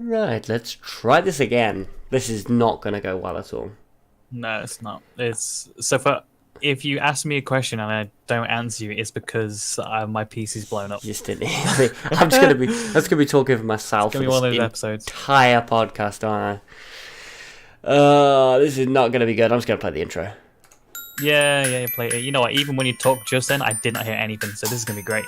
Right, let's try this again. This is not going to go well at all. No, it's not. If you ask me a question and I don't answer you, it's because my PC's blown up. You just didn't hear me. I'm just going to be talking for myself. It's gonna be one of those episodes. Entire podcast, aren't I? This is not going to be good. I'm just going to play the intro. Yeah, play it. You know what? Even when you talked just then, I did not hear anything. So this is gonna be great.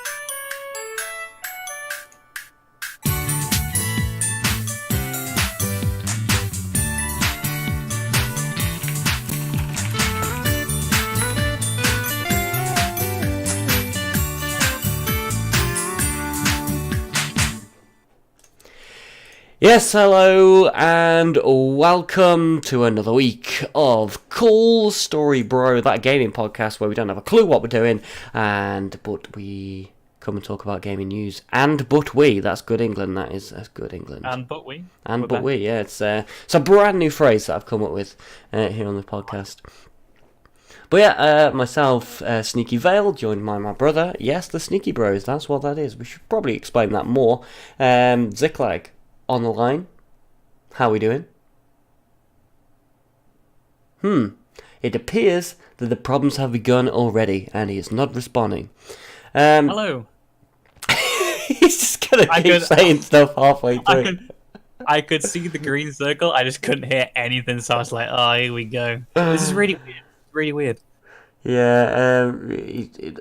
Yes, hello, and welcome to another week of Cool Story Bro, that gaming podcast where we don't have a clue what we're doing, but we come and talk about gaming news. That's good England, that's good England. Yeah, it's a brand new phrase that I've come up with here on the podcast. But yeah, myself, Sneaky Vale, joined by my brother. Yes, the Sneaky Bros, that's what that is. We should probably explain that more. Ziklag on the line. How are we doing? It appears that the problems have begun already, and he is not responding. Hello. He's just gonna keep saying stuff halfway through. I could see the green circle. I just couldn't hear anything, so I was like, "Oh, here we go." This is really weird. Really weird. Yeah,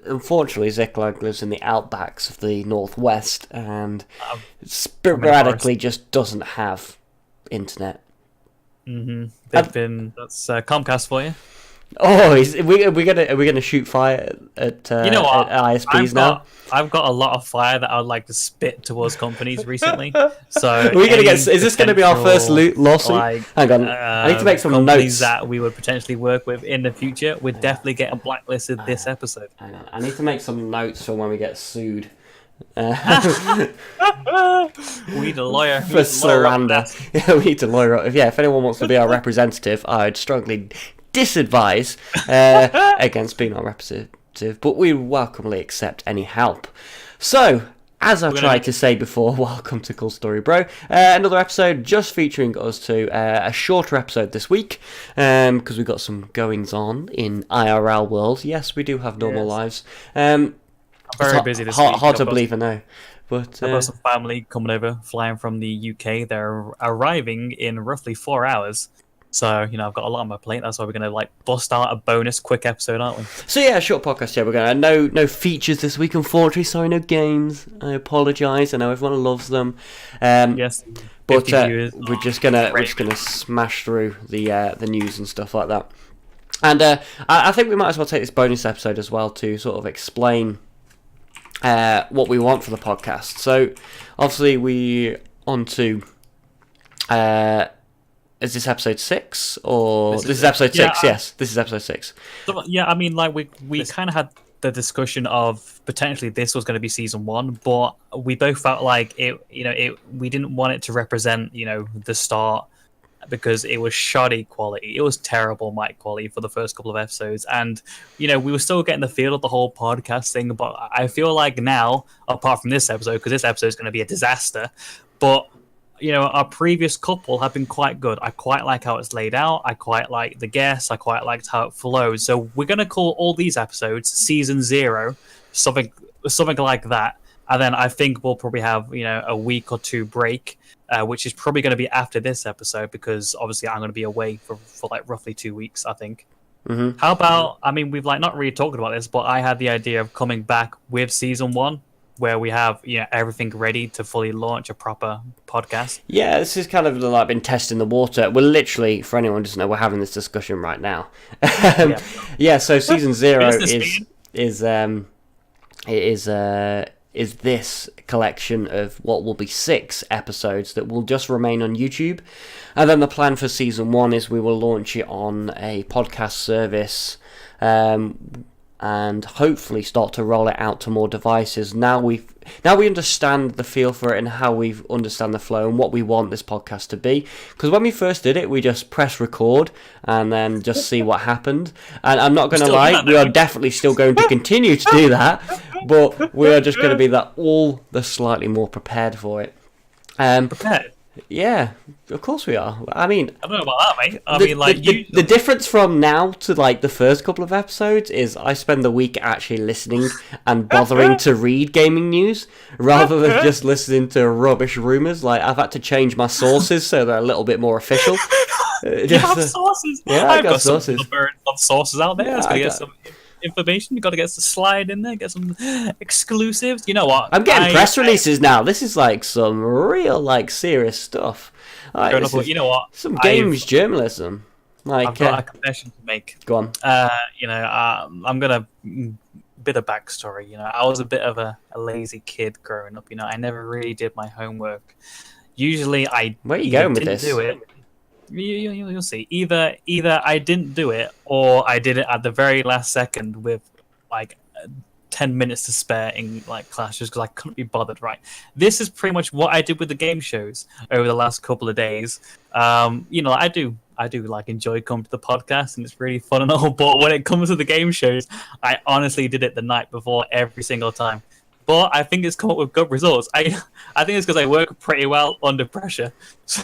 unfortunately, Ziklag lives in the outbacks of the northwest and sporadically just doesn't have internet. That's Comcast for you. Oh, are we gonna shoot fire at you know what? at ISPs now? I've got a lot of fire that I would like to spit towards companies recently. So is this going to be our first lawsuit? Hang on, I need to make some companies notes that we would potentially work with in the future. We're definitely getting blacklisted this episode. Hang on, I need to make some notes for when we get sued. We need a lawyer for slander. Yeah, we need to lawyer up. If anyone wants to be our representative, I'd strongly disadvise against being our representative, but we welcomely accept any help. So, as I've tried to say before, welcome to Cool Story Bro. Another episode just featuring us two. A shorter episode this week because we've got some goings on in IRL world. Yes, we do have normal lives. I'm very busy this week. Hard to believe, I know. But I've got some family coming over, flying from the UK. They're arriving in roughly 4 hours. So, I've got a lot on my plate. That's why we're going to, bust out a bonus quick episode, aren't we? So, yeah, short podcast, yeah. We're going to... No features this week, unfortunately. Sorry, no games. I apologise. I know everyone loves them. Yes. But we're just gonna smash through the news and stuff like that. And I think we might as well take this bonus episode as well to sort of explain what we want for the podcast. So, obviously, we on to... is this episode 6 or this is episode 6? Yes, this is episode 6. So, yeah, I mean, we kind of had the discussion of potentially this was going to be season 1, but we both felt like we didn't want it to represent the start because it was shoddy quality. It was terrible mic quality for the first couple of episodes, and we were still getting the feel of the whole podcast thing. But I feel like now, apart from this episode, because this episode is going to be a disaster, but our previous couple have been quite good. I quite like how it's laid out. I quite like the guests. I quite liked how it flows. So we're going to call all these episodes Season 0, something like that. And then I think we'll probably have, a week or two break, which is probably going to be after this episode because obviously I'm going to be away for roughly 2 weeks, I think. Mm-hmm. How about, we've not really talked about this, but I had the idea of coming back with Season 1. Where we have everything ready to fully launch a proper podcast. Yeah, this is kind of been testing the water. We're literally, for anyone who doesn't know, we're having this discussion right now. So season 0 is this collection of what will be 6 episodes that will just remain on YouTube, and then the plan for season 1 is we will launch it on a podcast service. And hopefully start to roll it out to more devices. Now we understand the feel for it and how we understand the flow and what we want this podcast to be. Because when we first did it, we just press record and then just see what happened. And I'm not going to lie, we are definitely still going to continue to do that, but we are just going to be all the slightly more prepared for it. Prepared? Yeah, of course we are. I mean, I don't know about that, mate. I mean, like the difference from now to like the first couple of episodes is I spend the week actually listening and bothering to read gaming news rather than just listening to rubbish rumors. Like I've had to change my sources so they're a little bit more official. You have sources. Yeah, I've got sources. Some sources out there. Yeah, Let's go get some information. You got to get some slide in there, get some exclusives. You know what? I'm getting press releases now. This is like some real, like, serious stuff. Like, enough, you know what? Some games journalism. Like, I've got a confession to make. Go on. I'm gonna bit of backstory. I was a bit of a lazy kid growing up. I never really did my homework. Usually, Where are you going with didn't this? do it. You'll see. Either I didn't do it, or I did it at the very last second with like 10 minutes to spare in like class, just because I couldn't be bothered. Right. This is pretty much what I did with the game shows over the last couple of days. I do like enjoy coming to the podcast, and it's really fun and all. But when it comes to the game shows, I honestly did it the night before every single time. But I think it's come up with good results. I think it's because I work pretty well under pressure. So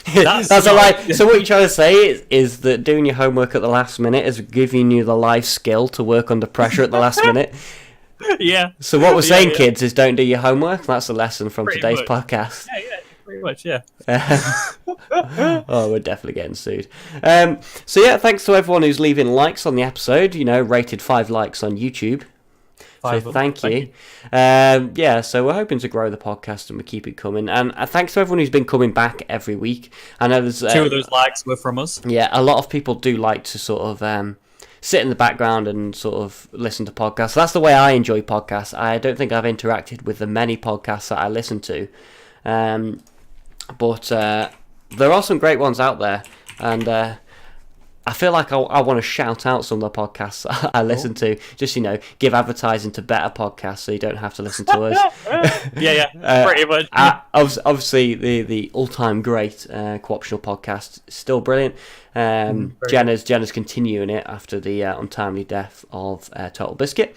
that's a lie. So what you're trying to say is that doing your homework at the last minute is giving you the life skill to work under pressure at the last minute. Yeah. So what we're saying, kids, is don't do your homework. That's a lesson from today's podcast. Yeah, pretty much, yeah. Oh, we're definitely getting sued. So yeah, thanks to everyone who's leaving likes on the episode. Rated 5 likes on YouTube. So thank you. So we're hoping to grow the podcast and we keep it coming. And thanks to everyone who's been coming back every week. I know there's 2 of those likes were from us. Yeah, a lot of people do like to sort of sit in the background and sort of listen to podcasts. So that's the way I enjoy podcasts. I don't think I've interacted with the many podcasts that I listen to. But there are some great ones out there. And I feel like I want to shout out some of the podcasts I listen to. Just, give advertising to better podcasts so you don't have to listen to us. Yeah, pretty much. Obviously, the all-time great Co-optional podcast is still brilliant. Jenna's continuing it after the untimely death of Total Biscuit.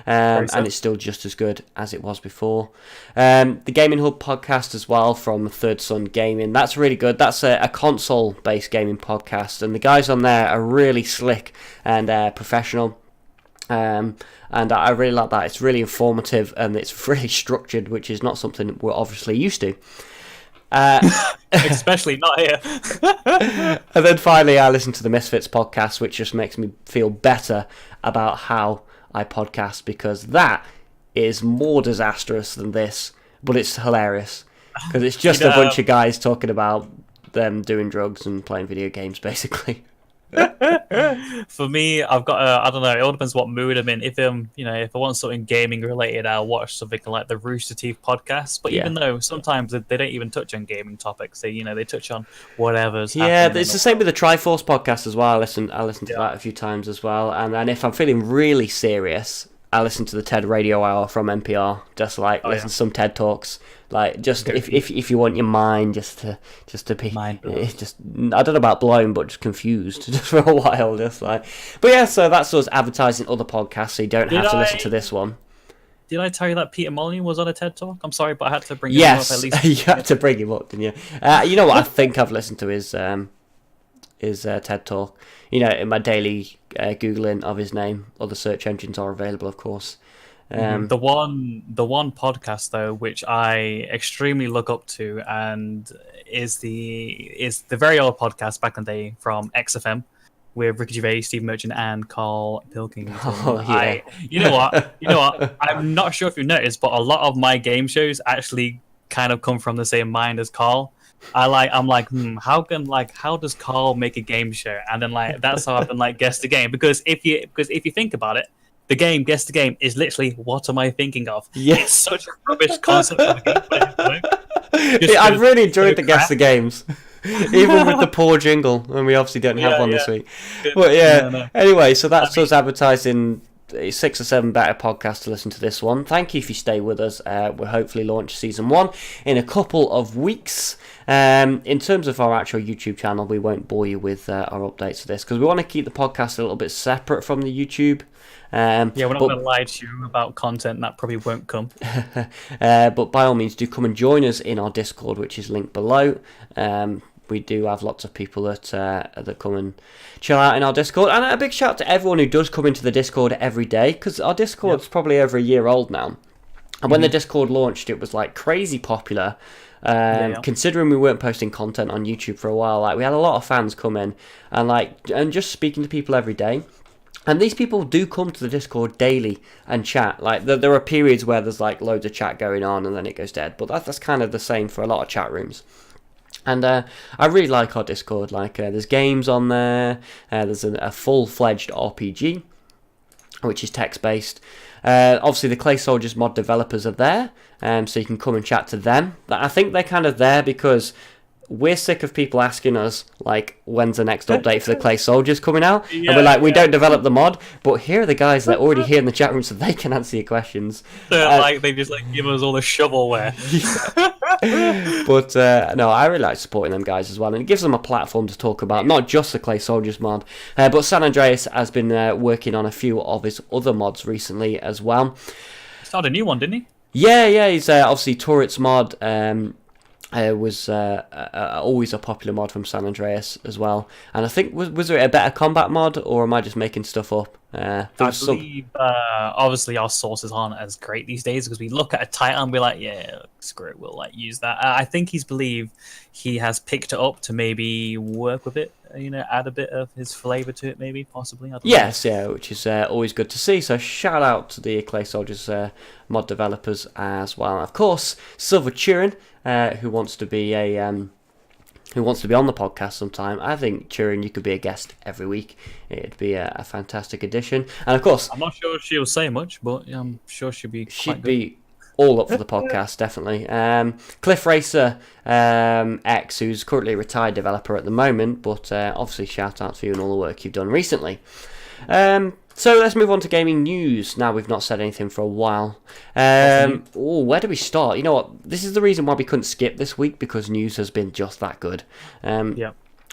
And it's still just as good as it was before. The Gaming Hub podcast as well from Third Sun Gaming. That's really good. That's a console-based gaming podcast. And the guys on there are really slick and professional. And I really like that. It's really informative and it's really structured, which is not something we're obviously used to. Especially not here. And then finally, I listen to the Misfits podcast, which just makes me feel better about how I podcast, because that is more disastrous than this, but it's hilarious because it's just a bunch of guys talking about them doing drugs and playing video games, basically. For me, I've got I don't know. It all depends what mood I'm in. If if I want something gaming related, I'll watch something like the Rooster Teeth podcast. But even though sometimes they don't even touch on gaming topics, they touch on whatever's. Yeah, it's the same with the Triforce podcast as well. I listen to that a few times as well. And then if I'm feeling really serious, I listen to the TED Radio Hour from NPR. Just listen to some TED Talks. Like if you want your mind just to be just I don't know about blown, but just confused just for a while, but yeah. So that's us advertising other podcasts, so you don't have to listen to this one. Did I tell you that Peter Molyneux was on a TED Talk? I'm sorry, but I had to bring him up at least. You had to bring him up, didn't you? You know what? I think I've listened to his TED Talk. In my daily googling of his name. Other search engines are available, of course. The one podcast though, which I extremely look up to, and is the very old podcast back in the day from XFM with Ricky Gervais, Steve Merchant, and Carl Pilkington. Oh, yeah. You know what? I'm not sure if you noticed, but a lot of my game shows actually kind of come from the same mind as Carl. I'm like, how does Carl make a game show? And then that's how I've been guess the game, because if you think about it, the game Guess the Game is literally what am I thinking of? Yes. It's such a rubbish concept of a game. I've really enjoyed the Guess the Games. Even with the poor jingle, and we obviously don't have one this week. But anyway, so that's us advertising 6 or 7 better podcasts to listen to this one. Thank you if you stay with us. We'll hopefully launch season 1 in a couple of weeks. In terms of our actual YouTube channel, we won't bore you with our updates for this because we want to keep the podcast a little bit separate from the YouTube. We're not going to lie to you about content that probably won't come. But by all means, do come and join us in our Discord, which is linked below. We do have lots of people that come and chill out in our Discord. And a big shout out to everyone who does come into the Discord every day, because our Discord's probably over a year old now. And when the Discord launched, it was like crazy popular. Considering we weren't posting content on YouTube for a while, like we had a lot of fans come in and just speaking to people every day. And these people do come to the Discord daily and chat. Like there are periods where there's like loads of chat going on and then it goes dead. But that's kind of the same for a lot of chat rooms. And I really like our Discord. Like there's games on there. There's a full-fledged RPG, which is text-based. Obviously, the Clay Soldiers mod developers are there, so you can come and chat to them. I think they're kind of there because we're sick of people asking us, like, when's the next update for the Clay Soldiers coming out? And we're like, we don't develop the mod, but here are the guys that are already here in the chat room, so they can answer your questions. They just give us all the shovelware. But no, I really like supporting them guys as well, and it gives them a platform to talk about, not just the Clay Soldiers mod, but San Andreas has been working on a few of his other mods recently as well. He started a new one, didn't he? Yeah, he's obviously Turrets mod. Was always a popular mod from San Andreas as well, and I think was there a better combat mod, or am I just making stuff up? I believe obviously our sources aren't as great these days because we look at a title and we're like, yeah, screw it, we'll use that. I think he has picked it up to maybe work with it, add a bit of his flavour to it, maybe, possibly. Yes, which is always good to see. So shout out to the Clay Soldiers mod developers as well. And of course, Silver Turin, who wants to be on the podcast sometime. I think, Turin, you could be a guest every week. It'd be a fantastic addition. And of course, I'm not sure she'll say much, but I'm sure she'd be all up for the podcast, definitely. Cliff Racer X, who's currently a retired developer at the moment, but obviously shout out to you and all the work you've done recently. So let's move on to gaming news. Now we've not said anything for a while. Where do we start? You know what? This is the reason why we couldn't skip this week, because news has been just that good.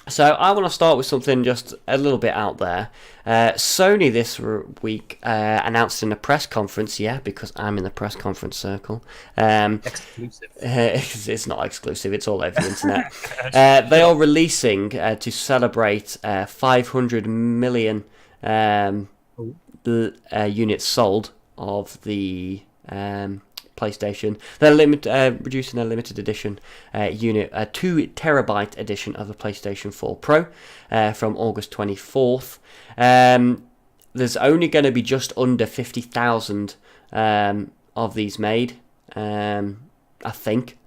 So I want to start with something just a little bit out there. Sony this week announced in a press conference, because I'm in the press conference circle. Exclusive. It's not exclusive, it's all over the internet. They are releasing, to celebrate 500 million units sold of the PlayStation. They're reducing their limited edition unit, a 2 terabyte edition of the PlayStation 4 Pro from August 24th. There's only going to be just under 50,000 of these made, I think.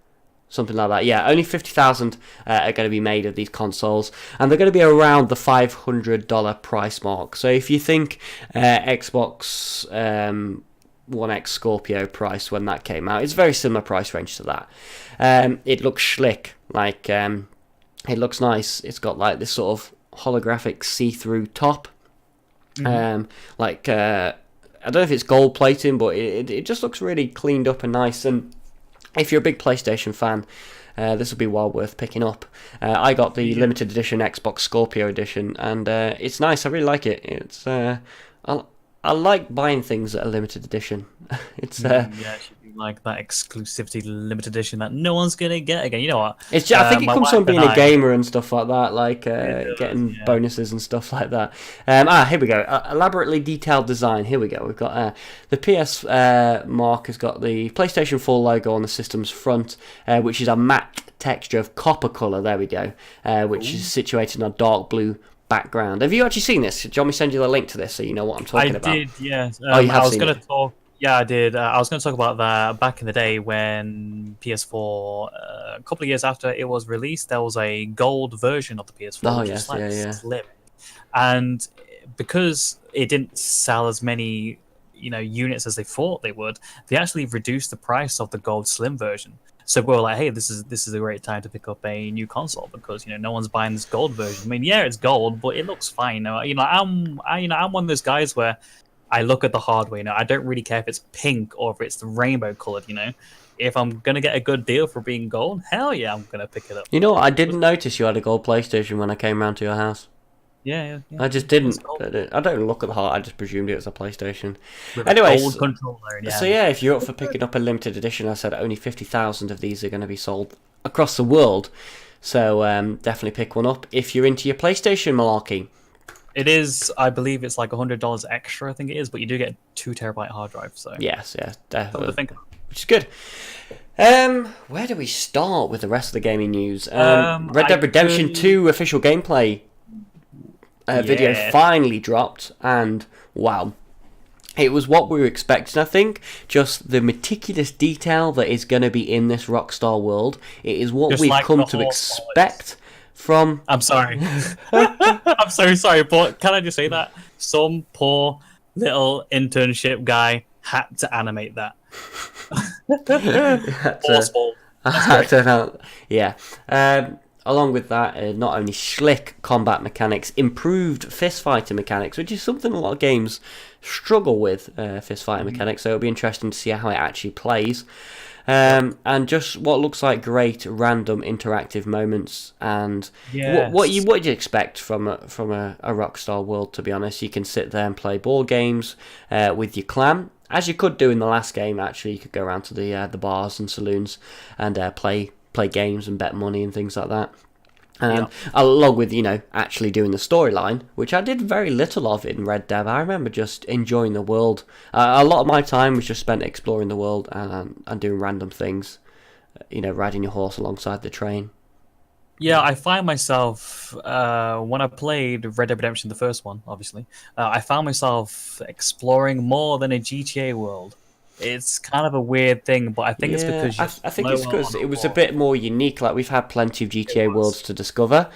Something like that. Yeah, only 50,000 are going to be made of these consoles, and they're going to be around the $500 price mark. So if you think Xbox One X Scorpio price when that came out, it's a very similar price range to that. It looks slick, like it looks nice. It's got like this sort of holographic see-through top. I don't know if it's gold plating, but it just looks really cleaned up and nice. And if you're a big PlayStation fan, this will be well worth picking up. I got the limited edition Xbox Scorpio edition, and it's nice. I really like it. It's I like buying things that are limited edition. It should be like that exclusivity limited edition that no one's gonna get again. You know what? It's just, I think it comes from being a gamer and stuff like that, like getting bonuses and stuff like that. Here we go. Elaborately detailed design. Here we go. We've got the PS mark has got the PlayStation 4 logo on the system's front, which is a matte texture of copper colour. There we go. Which is situated on a dark blue background. Have you actually seen this? Do you want me to send you the link to this so you know what I'm talking about? I did, yeah. You have seen it? Yeah, I did. I was going to talk about that back in the day when PS4, a couple of years after it was released, there was a gold version of the PS4. Slim. And because it didn't sell as many units as they thought they would, they actually reduced the price of the gold slim version. So we were like, hey, this is a great time to pick up a new console because no one's buying this gold version. I mean, yeah, it's gold, but it looks fine. I'm one of those guys where I look at the hardware. I don't really care if it's pink or if it's the rainbow colored. If I'm gonna get a good deal for being gold, hell yeah, I'm gonna pick it up. You know what? I didn't notice you had a gold PlayStation when I came round to your house. Yeah. I just didn't. I don't look at the heart. I just presumed it was a PlayStation. With Anyway, a gold controller. so yeah, if you're up for picking up a limited edition, I said only 50,000 of these are going to be sold across the world. So definitely pick one up if you're into your PlayStation malarkey. It is, I believe it's like $100 extra, I think it is, but you do get a 2 terabyte hard drive. So yes, definitely. Which is good. Where do we start with the rest of the gaming news? Red Dead Redemption 2 official gameplay video finally dropped, and wow, it was what we were expecting. I think just the meticulous detail that is going to be in this Rockstar world. It is what just we've like come to expect from. I'm sorry. I'm so sorry, but can I just say that some poor little internship guy had to animate that. Yeah. Along with that, not only slick combat mechanics, improved fistfighting mechanics, which is something a lot of games struggle with, fistfighting mechanics, so it'll be interesting to see how it actually plays. And just what looks like great random interactive moments, and what do you expect from a Rockstar world? To be honest, you can sit there and play board games with your clan, as you could do in the last game. Actually, you could go around to the bars and saloons and play games and bet money and things like that. Along with, actually doing the storyline, which I did very little of in Red Dead. I remember just enjoying the world. A lot of my time was just spent exploring the world and doing random things, riding your horse alongside the train. Yeah, I find myself, when I played Red Dead Redemption, the first one, obviously, I found myself exploring more than a GTA world. It's kind of a weird thing, but I think it's because I think it's because it was a bit more unique. Like, we've had plenty of GTA worlds to discover.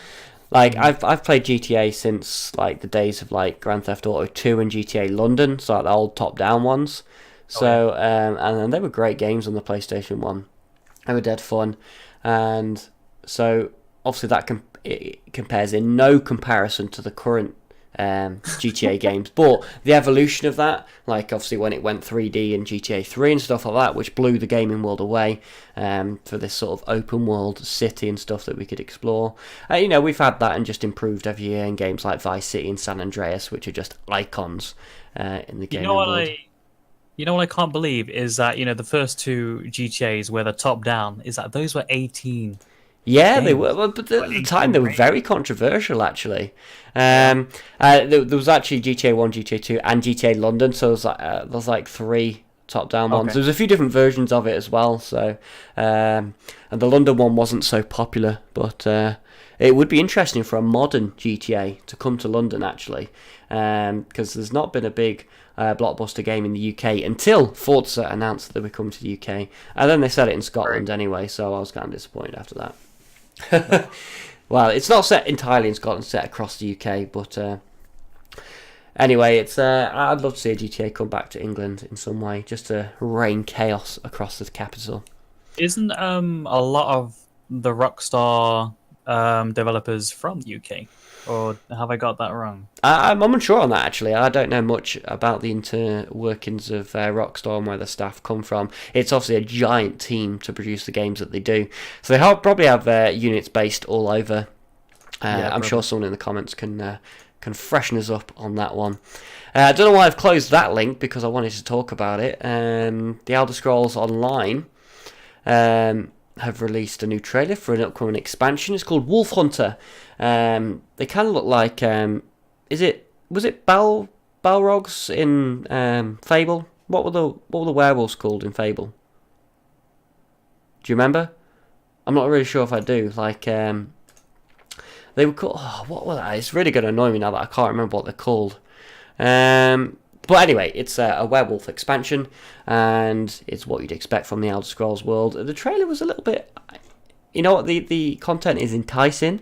Like, I've played GTA since like the days of like Grand Theft Auto 2 and GTA London, so like the old top-down ones. So and they were great games on the PlayStation 1. They were dead fun, and so obviously that it compares in no comparison to the current GTA games, but the evolution of that, like obviously when it went 3D in GTA 3 and stuff like that, which blew the gaming world away, for this sort of open world city and stuff that we could explore. We've had that and just improved every year in games like Vice City and San Andreas, which are just icons in the gaming world. You know what I can't believe is that the first 2 GTAs where the top down is that those were 18. Yeah, they were, but at the time they were very controversial, actually. There was actually GTA 1, GTA 2, and GTA London, so there was like 3 top-down ones. There was a few different versions of it as well, so and the London one wasn't so popular, but it would be interesting for a modern GTA to come to London, actually, because there's not been a big blockbuster game in the UK until Forza announced that they were coming to the UK, and then they said it in Scotland anyway, so I was kind of disappointed after that. Well, it's not set entirely in Scotland, set across the UK, but anyway, it's I'd love to see a GTA come back to England in some way, just to rain chaos across the capital. Isn't a lot of the Rockstar developers from the UK? Or have I got that wrong? I'm unsure on that, actually. I don't know much about the inner workings of Rockstar and where the staff come from. It's obviously a giant team to produce the games that they do. So they probably have units based all over. I'm sure someone in the comments can freshen us up on that one. I don't know why I've closed that link, because I wanted to talk about it. The Elder Scrolls Online have released a new trailer for an upcoming expansion. It's called Wolf Hunter. They kind of look like was it Balrogs in Fable? What were the werewolves called in Fable? Do you remember? I'm not really sure if I do. Like they were called. Oh, what were that? It's really going to annoy me now that I can't remember what they're called. But anyway, it's a werewolf expansion, and it's what you'd expect from the Elder Scrolls world. The trailer was a little bit, the content is enticing,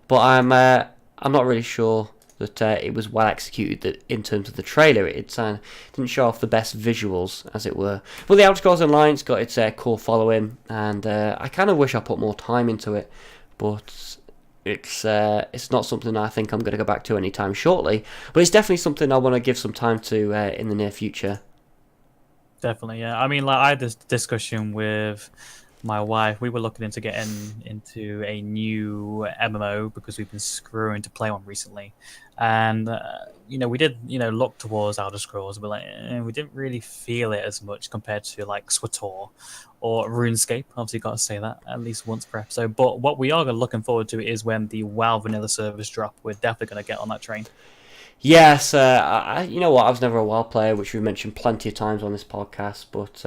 but I'm not really sure that it was well executed in terms of the trailer. It didn't show off the best visuals, as it were. But the Elder Scrolls Online's got its core following, and I kind of wish I put more time into it, but it's not something I think I'm going to go back to anytime shortly, but it's definitely something I want to give some time to in the near future. Definitely, yeah. I mean, like I had this discussion with my wife. We were looking into getting into a new MMO because we've been screwing to play one recently, and we did look towards Elder Scrolls, but like we didn't really feel it as much compared to like SWTOR or RuneScape. Obviously, got to say that at least once per episode. But what we are looking forward to is when the WoW vanilla servers drop. We're definitely going to get on that train. Yes, you know what? I was never a WoW player, which we mentioned plenty of times on this podcast, but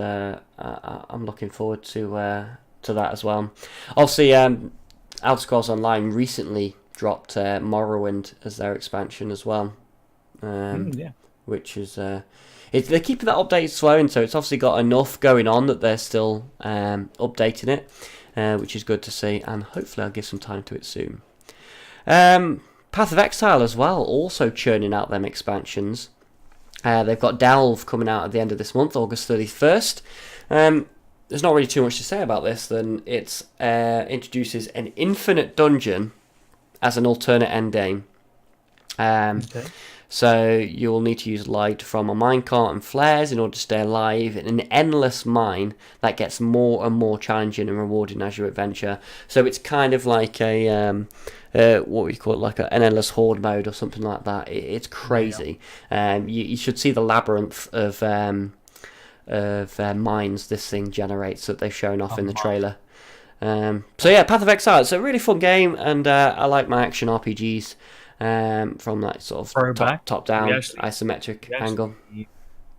I'm looking forward to that as well. Obviously, Elder Scrolls Online recently dropped Morrowind as their expansion as well, Yeah. which is they're keeping that update flowing, so it's obviously got enough going on that they're still updating it, which is good to see, and hopefully I'll give some time to it soon. Path of Exile as well, also churning out them expansions. They've got Delve coming out at the end of this month, August 31st. There's not really too much to say about this, then it introduces an infinite dungeon as an alternate endgame. Okay. So you'll need to use light from a minecart and flares in order to stay alive in an endless mine that gets more and more challenging and rewarding as you adventure. So it's kind of like a what we call it, like an endless horde mode or something like that. It's crazy. Yeah. You should see the labyrinth of mines this thing generates that they've shown off in the trailer. So yeah, Path of Exile. It's a really fun game, and I like my action RPGs. From that sort of top-down isometric angle.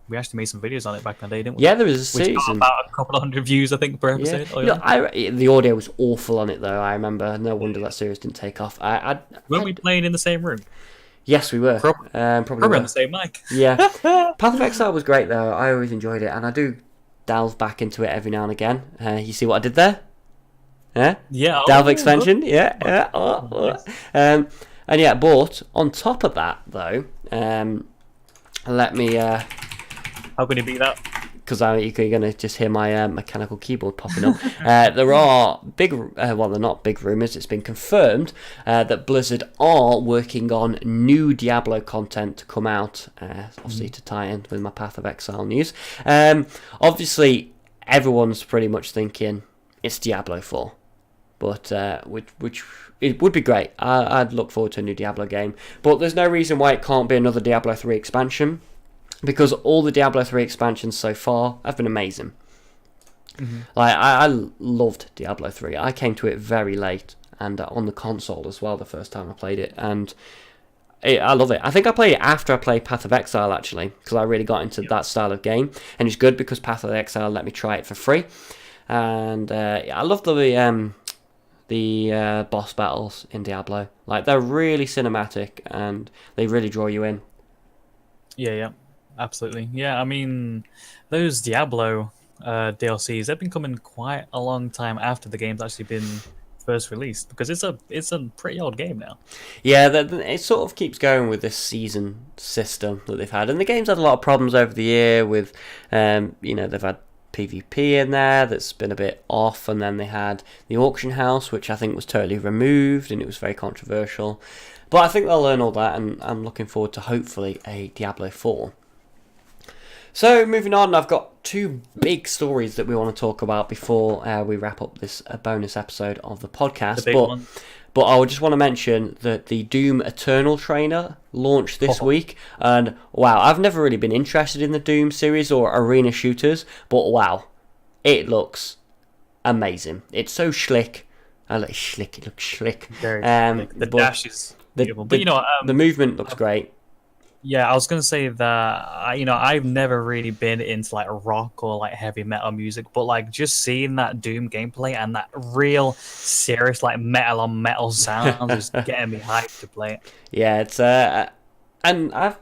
We actually made some videos on it back in the day, didn't we? Yeah, there was a season. Which got about a couple of hundred views, I think, per episode. Yeah. The audio was awful on it, though, I remember. No wonder that series didn't take off. Weren't we playing in the same room? Yes, we were. Probably on the same mic. Yeah. Path of Exile was great, though. I always enjoyed it, and I do delve back into it every now and again. You see what I did there? Yeah. Delve expansion? Yeah. And yeah, but on top of that, though, let me... How can you beat that? Because you're going to just hear my mechanical keyboard popping up. There are they're not big rumours, it's been confirmed that Blizzard are working on new Diablo content to come out, obviously to tie in with my Path of Exile news. Obviously, everyone's pretty much thinking it's Diablo 4, but which it would be great. I'd look forward to a new Diablo game, but there's no reason why it can't be another Diablo 3 expansion, because all the Diablo 3 expansions so far have been amazing. Mm-hmm. Like I loved Diablo 3. I came to it very late, and on the console as well the first time I played it, and I love it. I think I played it after I played Path of Exile, actually, because I really got into that style of game, and it's good because Path of Exile let me try it for free, and I love the boss battles in Diablo. Like, they're really cinematic and they really draw you in. Yeah, absolutely. Yeah, I mean, those Diablo DLCs, they've been coming quite a long time after the game's actually been first released, because it's a pretty old game now. Yeah, it sort of keeps going with this season system that they've had, and the game's had a lot of problems over the year with, they've had PvP in there that's been a bit off, and then they had the auction house, which I think was totally removed, and it was very controversial. But I think they'll learn all that, and I'm looking forward to hopefully a Diablo 4. So moving on, I've got two big stories that we want to talk about before we wrap up this bonus episode of the podcast. The big one. But I just want to mention that the Doom Eternal trailer launched this week, and wow, I've never really been interested in the Doom series or arena shooters, but wow, it looks amazing. It's so slick. It looks slick. Very slick. The dash is beautiful. But the movement looks great. Yeah, I was gonna say that I've never really been into like rock or like heavy metal music, but like just seeing that Doom gameplay and that real serious like metal on metal sound is getting me hyped to play it. Yeah, it's and I've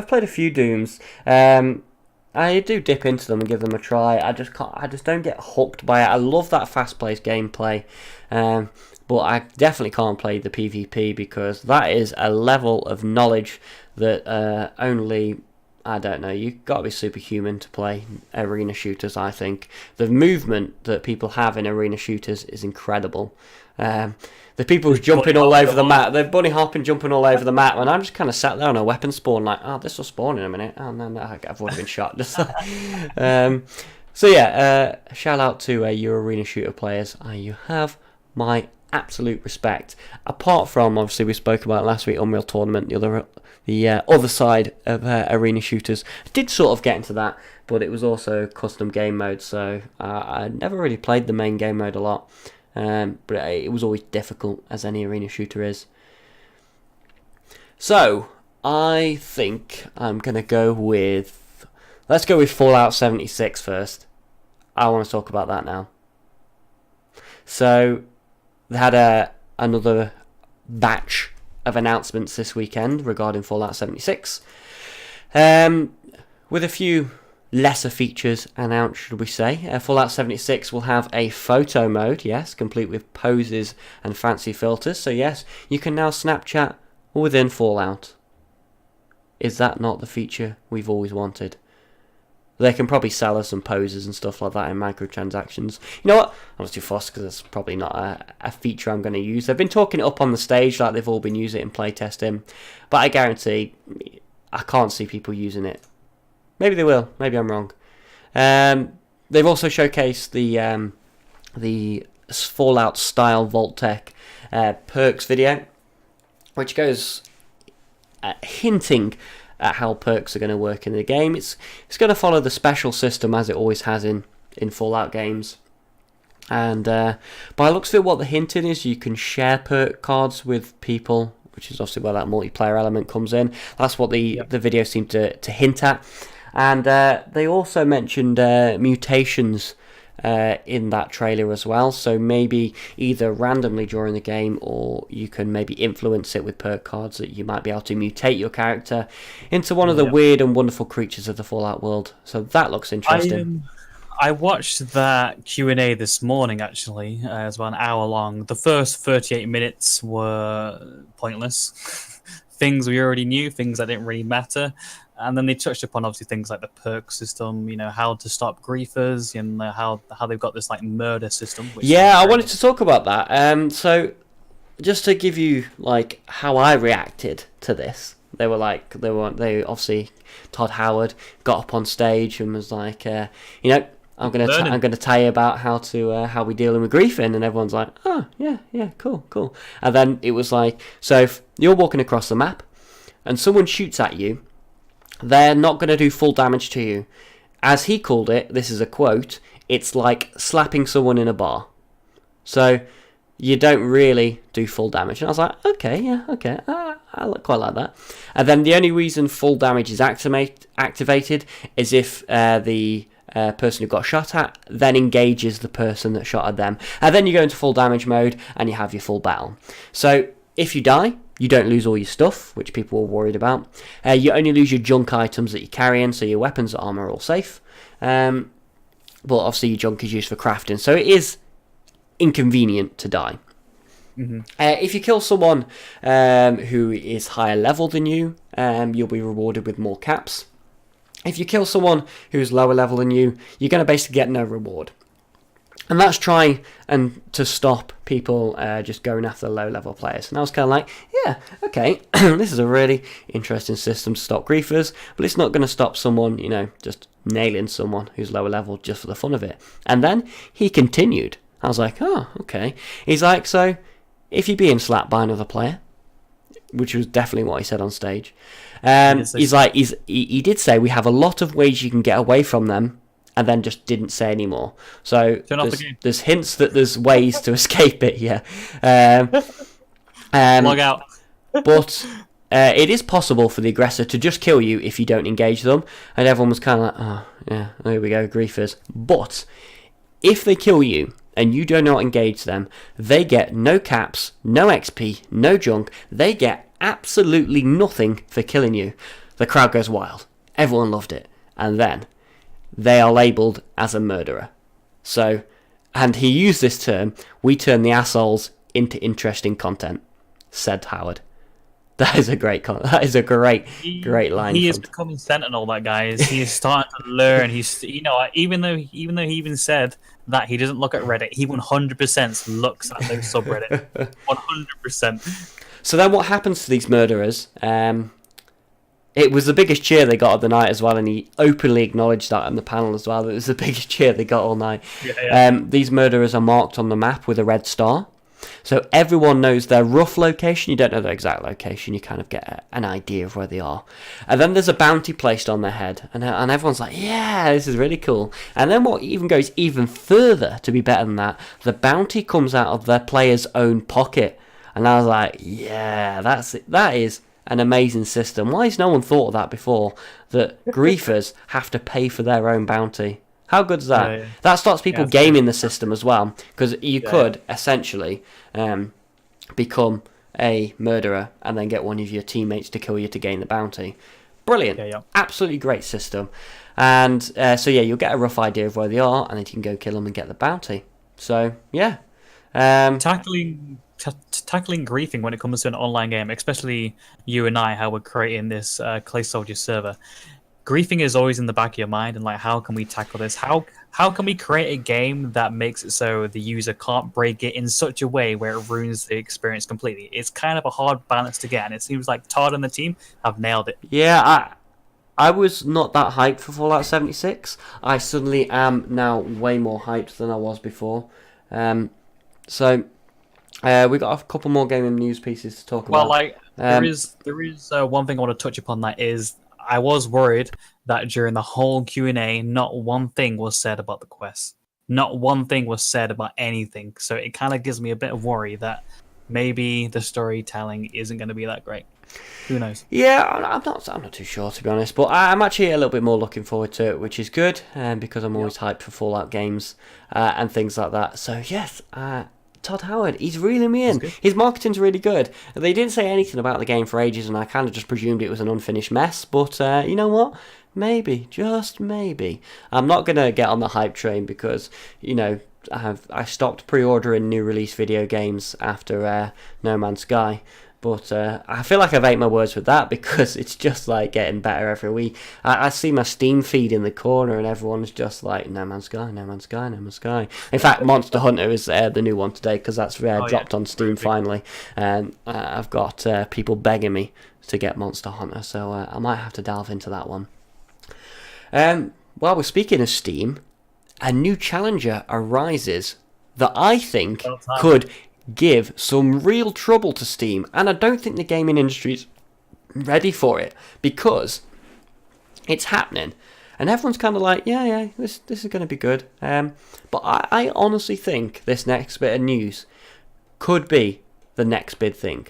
played a few Dooms. I do dip into them and give them a try. I just don't get hooked by it. I love that fast-paced gameplay. But I definitely can't play the PvP because that is a level of knowledge that only, I don't know, you've got to be superhuman to play arena shooters, I think. The movement that people have in arena shooters is incredible. The people who's jumping all over the map, they're bunny hopping, jumping all over the map, and I'm just kind of sat there on a weapon spawn, like, oh, this will spawn in a minute, oh, no, I've already been shot. So yeah, shout out to your arena shooter players. You have my absolute respect. Apart from, obviously, we spoke about last week, Unreal Tournament, the other side of arena shooters. I did sort of get into that, but it was also custom game mode, so I never really played the main game mode a lot. But it was always difficult, as any arena shooter is. So, I think I'm going to go with... Let's go with Fallout 76 first. I want to talk about that now. So, they had another batch of announcements this weekend regarding Fallout 76. With a few lesser features announced, should we say. Fallout 76 will have a photo mode, yes, complete with poses and fancy filters. So yes, you can now Snapchat within Fallout. Is that not the feature we've always wanted? They can probably sell us some poses and stuff like that in microtransactions. You know what? I was too fussed because it's probably not a feature I'm going to use. They've been talking it up on the stage like they've all been using it in playtesting. But I guarantee I can't see people using it. Maybe they will. Maybe I'm wrong. They've also showcased the Fallout style Vault-Tec perks video, which goes hinting at how perks are going to work in the game. It's going to follow the special system as it always has in Fallout games. And by the looks of it, what the hinting is, you can share perk cards with people, which is obviously where that multiplayer element comes in. That's what the video seemed to hint at. And they also mentioned mutations in that trailer as well, so maybe either randomly during the game, or you can maybe influence it with perk cards that you might be able to mutate your character into one of the weird and wonderful creatures of the Fallout world. So that looks interesting. I watched that Q&A this morning, actually. It was about an hour long. The first 38 minutes were pointless. Things we already knew, things that didn't really matter. And then they touched upon, obviously, things like the perk system, how to stop griefers, and how they've got this like murder system. I wanted to talk about that. So, just to give you like how I reacted to this, they obviously Todd Howard got up on stage and was like, I'm gonna tell you about how we dealing with griefing, and everyone's like, oh yeah, cool. And then it was like, so if you're walking across the map, and someone shoots at you. They're not going to do full damage to you. As he called it, this is a quote, it's like slapping someone in a bar. So, you don't really do full damage. And I was like, okay. I quite like that. And then the only reason full damage is activated is if the person who got shot at then engages the person that shot at them. And then you go into full damage mode and you have your full battle. So, if you die, you don't lose all your stuff, which people were worried about. You only lose your junk items that you're carrying, so your weapons and armor are all safe. But obviously your junk is used for crafting, so it is inconvenient to die. Mm-hmm. If you kill someone who is higher level than you, you'll be rewarded with more caps. If you kill someone who's lower level than you, you're going to basically get no reward. And that's trying to stop people just going after low-level players. And I was kind of like, yeah, okay, this is a really interesting system to stop griefers, but it's not going to stop someone, just nailing someone who's lower level just for the fun of it. And then he continued. I was like, oh, okay. He's like, so if you're being slapped by another player, which was definitely what he said on stage, he did say we have a lot of ways you can get away from them, and then just didn't say any more. So there's hints that there's ways to escape it, yeah. Log out. But it is possible for the aggressor to just kill you if you don't engage them. And everyone was kind of like, oh, yeah, there we go, griefers. But if they kill you and you do not engage them, they get no caps, no XP, no junk. They get absolutely nothing for killing you. The crowd goes wild. Everyone loved it. And then they are labelled as a murderer. So, and he used this term, we turn the assholes into interesting content, said Howard. That is a great great line. He is becoming Sentinel, that guy is. He is starting to learn. He's, even though he even said that he doesn't look at Reddit. He 100% looks at those subreddits. 100%. So then what happens to these murderers? It was the biggest cheer they got of the night as well, and he openly acknowledged that on the panel as well. It was the biggest cheer they got all night. These murderers are marked on the map with a red star. So everyone knows their rough location. You don't know their exact location. You kind of get an idea of where they are. And then there's a bounty placed on their head. And everyone's like, yeah, this is really cool. And then what even goes even further to be better than that, the bounty comes out of their player's own pocket. And I was like, yeah, that is an amazing system. Why has no one thought of that before? That griefers have to pay for their own bounty. How good is that? That stops people gaming the system as well, because you could essentially become a murderer and then get one of your teammates to kill you to gain the bounty. Brilliant. Absolutely great system. And so you'll get a rough idea of where they are, and then you can go kill them and get the bounty. So tackling griefing when it comes to an online game, especially you and I, how we're creating this Clay Soldier server. Griefing is always in the back of your mind, and like, how can we tackle this? How can we create a game that makes it so the user can't break it in such a way where it ruins the experience completely? It's kind of a hard balance to get, and it seems like Todd and the team have nailed it. Yeah, I was not that hyped for Fallout 76. I suddenly am now way more hyped than I was before. So we got a couple more gaming news pieces to talk about. Well, there is one thing I want to touch upon. That is, I was worried that during the whole Q&A, not one thing was said about the quest. Not one thing was said about anything. So it kind of gives me a bit of worry that maybe the storytelling isn't going to be that great. Who knows? Yeah, I'm not too sure, to be honest. But I'm actually a little bit more looking forward to it, which is good, because I'm always hyped for Fallout games and things like that. So yes, Todd Howard, he's reeling me in. His marketing's really good. They didn't say anything about the game for ages, and I kind of just presumed it was an unfinished mess. But you know what? Maybe, just maybe. I'm not going to get on the hype train because, I stopped pre-ordering new release video games after No Man's Sky. But I feel like I've ate my words with that, because it's just like getting better every week. I see my Steam feed in the corner and everyone's just like, No Man's Sky, No Man's Sky, No Man's Sky. In fact, Monster Hunter is the new one today, because that's dropped on Steam finally. And I've got people begging me to get Monster Hunter, so I might have to delve into that one. While we're speaking of Steam, a new challenger arises that I think could give some real trouble to Steam, and I don't think the gaming industry's ready for it, because it's happening and everyone's kind of like, this is going to be good, but I honestly think this next bit of news could be the next big thing,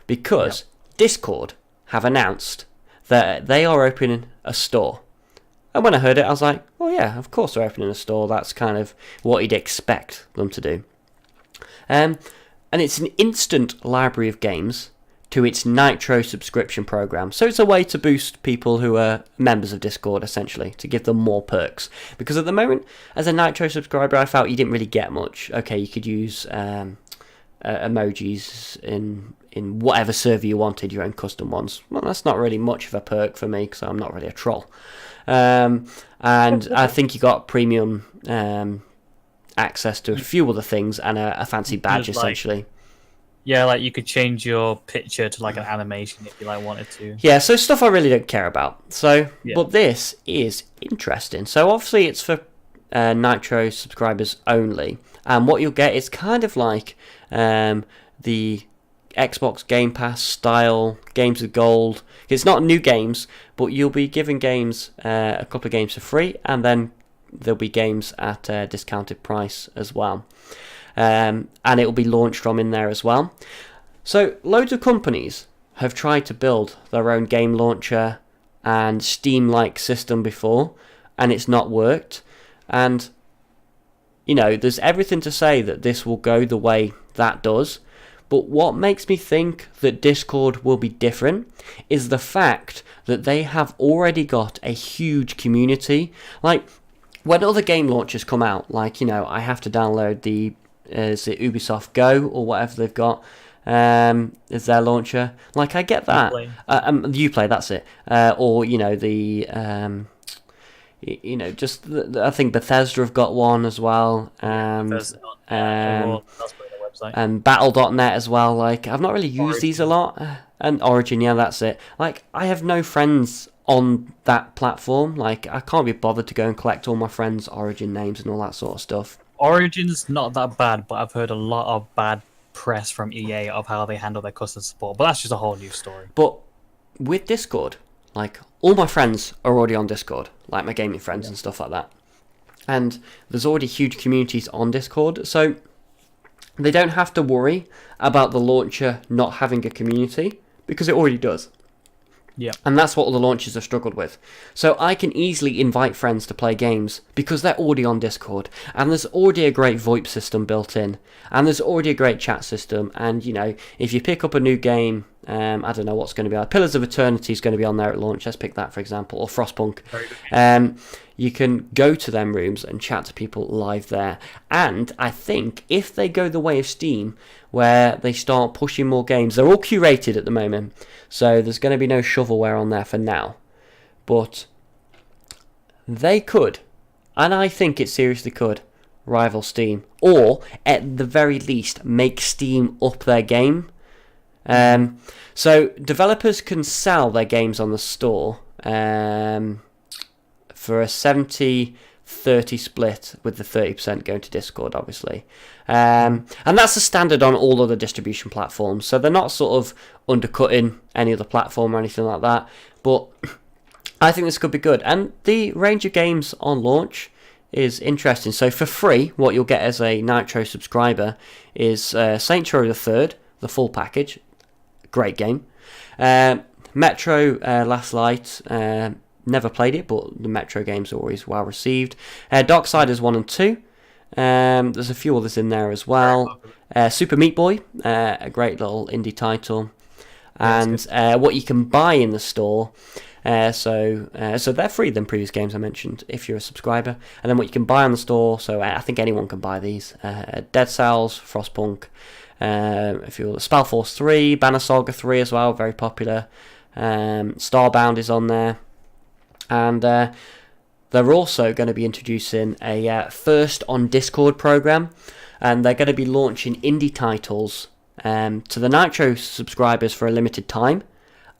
because Discord have announced that they are opening a store. And when I heard it, I was like, oh yeah, of course they're opening a store. That's kind of what you'd expect them to do. And it's an instant library of games to its Nitro subscription program. So it's a way to boost people who are members of Discord, essentially, to give them more perks. Because at the moment, as a Nitro subscriber, I felt you didn't really get much. Okay, you could use emojis in whatever server you wanted, your own custom ones. Well, that's not really much of a perk for me, because I'm not really a troll. And I think you got premium access to a few other things and a fancy badge, essentially. Like you could change your picture to like an animation if you wanted to. Yeah, so stuff I really don't care about. So, but this is interesting. So obviously it's for Nitro subscribers only, and what you'll get is kind of like the Xbox Game Pass style games of gold. It's not new games, but you'll be given games, a couple of games for free, and then there'll be games at a discounted price as well. And it will be launched from in there as well. So loads of companies have tried to build their own game launcher and Steam-like system before, and it's not worked. And there's everything to say that this will go the way that does. But what makes me think that Discord will be different is the fact that they have already got a huge community. Like, when other game launchers come out, I have to download the Ubisoft Go or whatever they've got as their launcher. I get that. Uplay, that's it. Or, just I think Bethesda have got one as well, and That's probably their website. and Battle.net as well. Like, I've not really used these a lot, and Origin, yeah, that's it. Like, I have no friends on that platform. Like, I can't be bothered to go and collect all my friends' Origin names and all that sort of stuff. Origin's not that bad, but I've heard a lot of bad press from EA of how they handle their customer support. But that's just a whole new story. But with Discord, like, all my friends are already on Discord, like my gaming friends and stuff like that. And there's already huge communities on Discord, so they don't have to worry about the launcher not having a community, because it already does. Yeah. And that's what all the launchers have struggled with. So I can easily invite friends to play games because they're already on Discord, and there's already a great VoIP system built in, and there's already a great chat system. And if you pick up a new game, I don't know what's going to be. Pillars of Eternity is going to be on there at launch. Let's pick that for example, or Frostpunk. You can go to them rooms and chat to people live there. And I think if they go the way of Steam, where they start pushing more games, they're all curated at the moment, so there's going to be no shovelware on there for now. But they could, and I think it seriously could, rival Steam, or at the very least make Steam up their game. So developers can sell their games on the store for a 70-30 split, with the 30% going to Discord, obviously. And that's the standard on all other distribution platforms, so they're not sort of undercutting any other platform or anything like that. But I think this could be good, and the range of games on launch is interesting. So for free, what you'll get as a Nitro subscriber is Saints Row the Third, the full package, great game. Metro Last Light, never played it, but the Metro games are always well received. Darksiders 1 and 2. There's a few others in there as well. Super Meat Boy, a great little indie title. And what you can buy in the store. So they're free than previous games I mentioned if you're a subscriber. And then what you can buy on the store, so I think anyone can buy these. Dead Cells, Frostpunk, if you're Spellforce 3, Banner Saga 3 as well, very popular. Starbound is on there. And they're also going to be introducing a First on Discord program, and they're going to be launching indie titles to the Nitro subscribers for a limited time,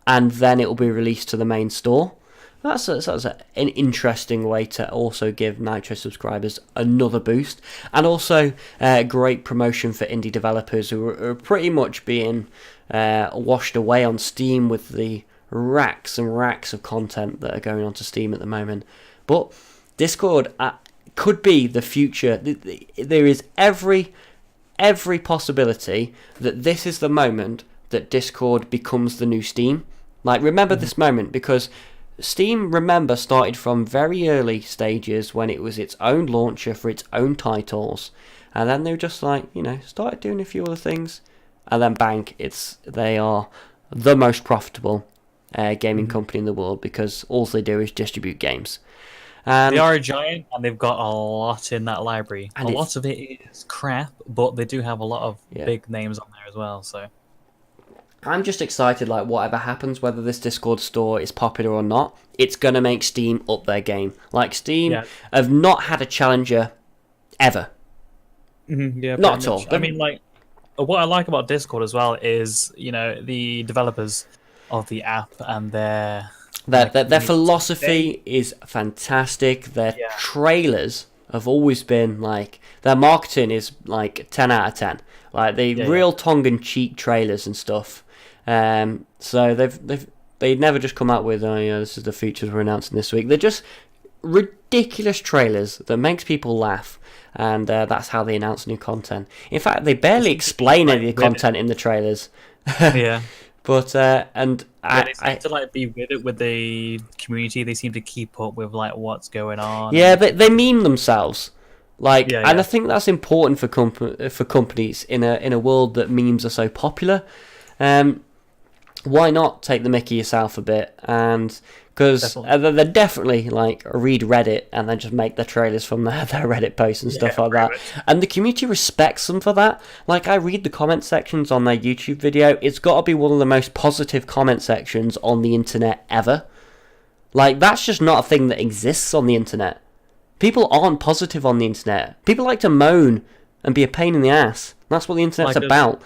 and then it will be released to the main store. That's an interesting way to also give Nitro subscribers another boost, and also great promotion for indie developers who are pretty much being washed away on Steam with the racks and racks of content that are going onto Steam at the moment. But Discord could be the future. There is every possibility that this is the moment that Discord becomes the new Steam. Like, remember this moment, because Steam, remember, started from very early stages when it was its own launcher for its own titles, and then they were just like, started doing a few other things, and then bang, they are the most profitable gaming company in the world, because all they do is distribute games. They are a giant, and they've got a lot in that library. A lot of it is crap, but they do have a lot of big names on there as well. So I'm just excited, like, whatever happens, whether this Discord store is popular or not, it's going to make Steam up their game. Like, Steam have not had a challenger ever. Yeah, not at all. I mean, like, what I like about Discord as well is, the developers of the app and their philosophy is fantastic. Their trailers have always been like, their marketing is like 10 out of 10. Like, the real tongue-in-cheek trailers and stuff. So they've never just come out with, this is the features we're announcing this week. They're just ridiculous trailers that makes people laugh, and that's how they announce new content. In fact, they barely explain any of the content in the trailers. Yeah. But they seem to be with it with the community. They seem to keep up with what's going on. Yeah, they meme themselves, and I think that's important for companies in a world that memes are so popular. Why not take the mickey yourself a bit? And because they're definitely read Reddit and then just make their trailers from their Reddit posts and stuff like that. And the community respects them for that. Like, I read the comment sections on their YouTube video. It's got to be one of the most positive comment sections on the internet ever. Like, that's just not a thing that exists on the internet. People aren't positive on the internet. People like to moan and be a pain in the ass. That's what the internet's about.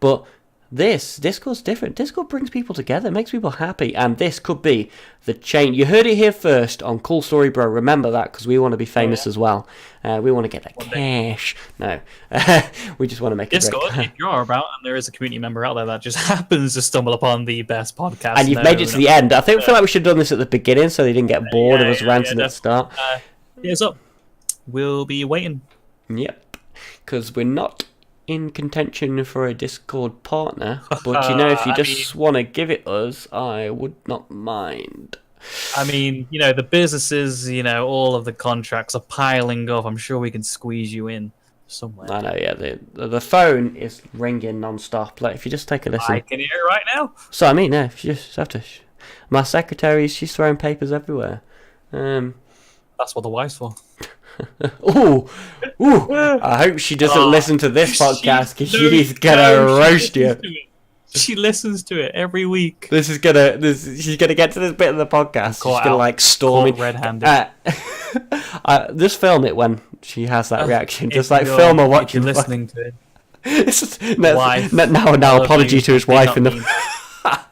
But Discord's different. Discord brings people together, makes people happy, and this could be the change. You heard it here first on Cool Story Bro. Remember that, because we want to be famous as well. We want to get the cash. No, we just want to make Discord. If you're about, and there is a community member out there that just happens to stumble upon the best podcast, and you've made it to the end. I feel like we should have done this at the beginning so they didn't get bored of us ranting at the start. Here's up. We'll be waiting. Yep, because we're not in contention for a Discord partner, but if you just want to give it us, I would not mind. I mean, the businesses, all of the contracts are piling up. I'm sure we can squeeze you in somewhere. I know, yeah. The phone is ringing non-stop. Like, if you just take a listen. I can hear it right now. So, I mean, if you just have to... My secretary, she's throwing papers everywhere. That's what the wife's for. Ooh! I hope she doesn't listen to this podcast, because she's gonna roast you. She listens to it every week. She's gonna get to this bit of the podcast. She's gonna storm it red-handed. Just film it when she has that reaction. Just film her watching. You're listening to it. It's just, now apology to his wife in the.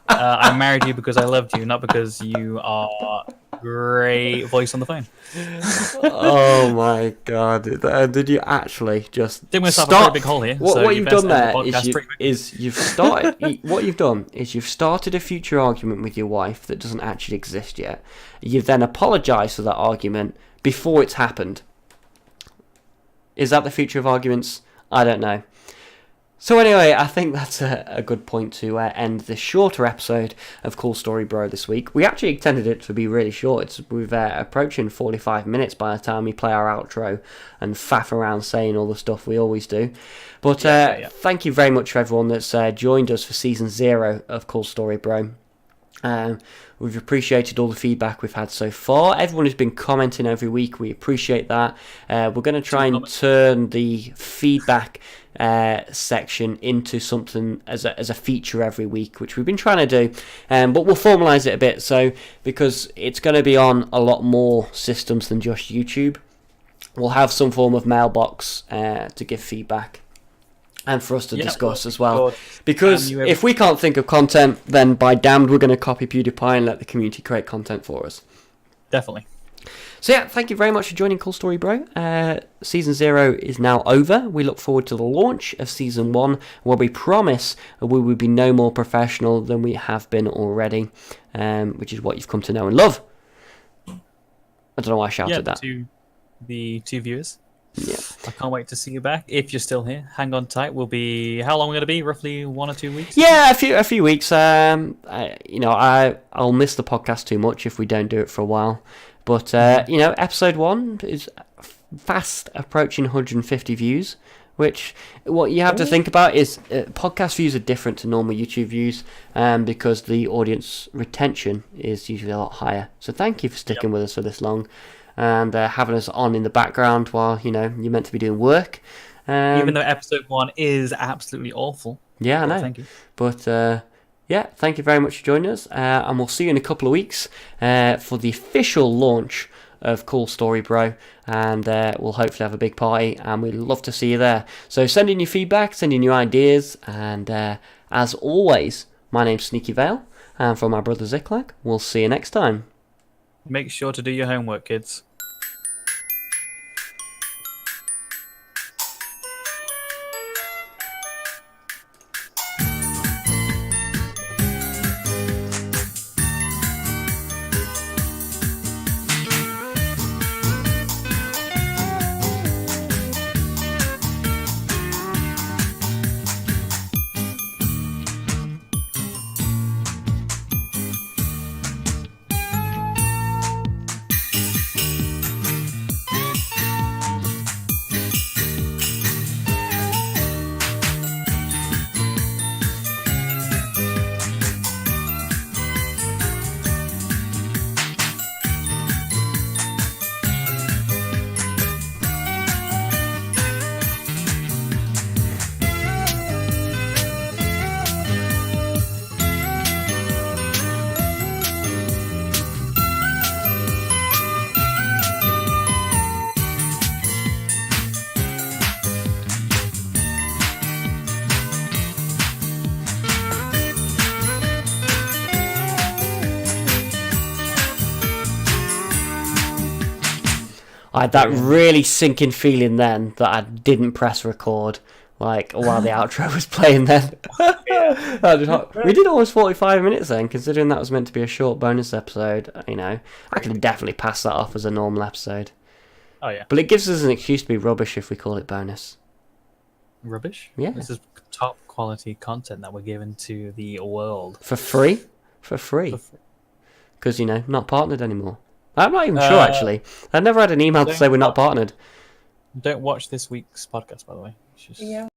I married you because I loved you, not because you are great voice on the phone. Oh my god! Did you actually just dig myself a pretty big hole here? What you've done there is you've started. What you've done is you've started a future argument with your wife that doesn't actually exist yet. You've then apologised for that argument before it's happened. Is that the future of arguments? I don't know. So anyway, I think that's a good point to end this shorter episode of Cool Story Bro this week. We actually intended it to be really short. We've approaching 45 minutes by the time we play our outro and faff around saying all the stuff we always do. But thank you very much for everyone that's joined us for Season 0 of Cool Story Bro. We've appreciated all the feedback we've had so far. Everyone who's been commenting every week, we appreciate that. We're going to try and turn the feedback section into something as a feature every week, which we've been trying to do, but we'll formalise it a bit, because it's going to be on a lot more systems than just YouTube. We'll have some form of mailbox to give feedback and for us to discuss as well, because if we can't think of content, then by damned we're going to copy PewDiePie and let the community create content for us. Definitely. So thank you very much for joining Cool Story Bro. Season 0 is now over. We look forward to the launch of Season 1, where we promise we will be no more professional than we have been already, which is what you've come to know and love. I don't know why I shouted that. To the two viewers. Yeah. I can't wait to see you back. If you're still here, hang on tight. We'll be... How long are we going to be? Roughly 1 or 2 weeks? Yeah, a few weeks. I'll miss the podcast too much if we don't do it for a while. But, episode 1 is fast approaching 150 views, which what you have to think about is podcast views are different to normal YouTube views because the audience retention is usually a lot higher. So thank you for sticking with us for this long and having us on in the background while, you're meant to be doing work. Even though episode 1 is absolutely awful. Yeah, I know. Thank you. But... thank you very much for joining us, and we'll see you in a couple of weeks for the official launch of Cool Story Bro, and we'll hopefully have a big party, and we'd love to see you there. So send in your feedback, send in your ideas, and as always, my name's Sneaky Vale, and from my brother Ziklag, we'll see you next time. Make sure to do your homework, kids. I had that really sinking feeling then that I didn't press record, like, while the outro was playing then. We did almost 45 minutes then, considering that was meant to be a short bonus episode, you know. I could definitely pass that off as a normal episode. Oh, yeah. But it gives us an excuse to be rubbish if we call it bonus. Rubbish? Yeah. This is top quality content that we're giving to the world. For free? For free. Because, you know, not partnered anymore. I'm not even sure, actually. I never had an email to say we're not partnered. Don't watch this week's podcast, by the way. Yeah.